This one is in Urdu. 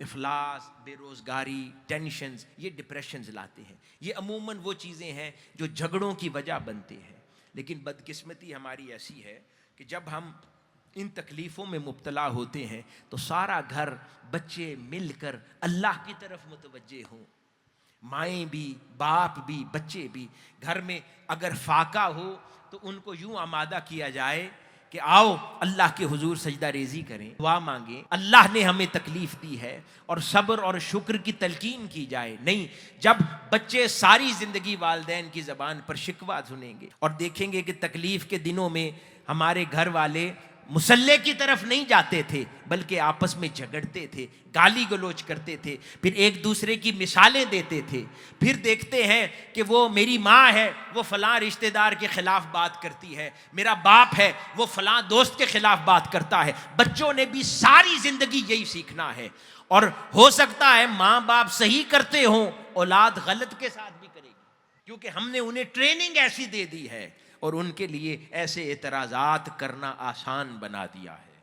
افلاس، بے روزگاری، ٹینشنز، یہ ڈپریشنز لاتے ہیں. یہ عموماً وہ چیزیں ہیں جو جھگڑوں کی وجہ بنتے ہیں. لیکن بدقسمتی ہماری ایسی ہے کہ جب ہم ان تکلیفوں میں مبتلا ہوتے ہیں تو سارا گھر، بچے مل کر اللہ کی طرف متوجہ ہوں، مائیں بھی، باپ بھی، بچے بھی. گھر میں اگر فاقہ ہو تو ان کو یوں آمادہ کیا جائے کہ آؤ اللہ کے حضور سجدہ ریزی کریں، دعا مانگیں، اللہ نے ہمیں تکلیف دی ہے، اور صبر اور شکر کی تلقین کی جائے. نہیں، جب بچے ساری زندگی والدین کی زبان پر شکوہ سنیں گے اور دیکھیں گے کہ تکلیف کے دنوں میں ہمارے گھر والے مصلے کی طرف نہیں جاتے تھے بلکہ آپس میں جھگڑتے تھے، گالی گلوچ کرتے تھے، پھر ایک دوسرے کی مثالیں دیتے تھے، پھر دیکھتے ہیں کہ وہ میری ماں ہے وہ فلاں رشتہ دار کے خلاف بات کرتی ہے، میرا باپ ہے وہ فلاں دوست کے خلاف بات کرتا ہے. بچوں نے بھی ساری زندگی یہی سیکھنا ہے، اور ہو سکتا ہے ماں باپ صحیح کرتے ہوں، اولاد غلط کے ساتھ بھی کرے گی، کیونکہ ہم نے انہیں ٹریننگ ایسی دے دی ہے اور ان کے لیے ایسے اعتراضات کرنا آسان بنا دیا ہے.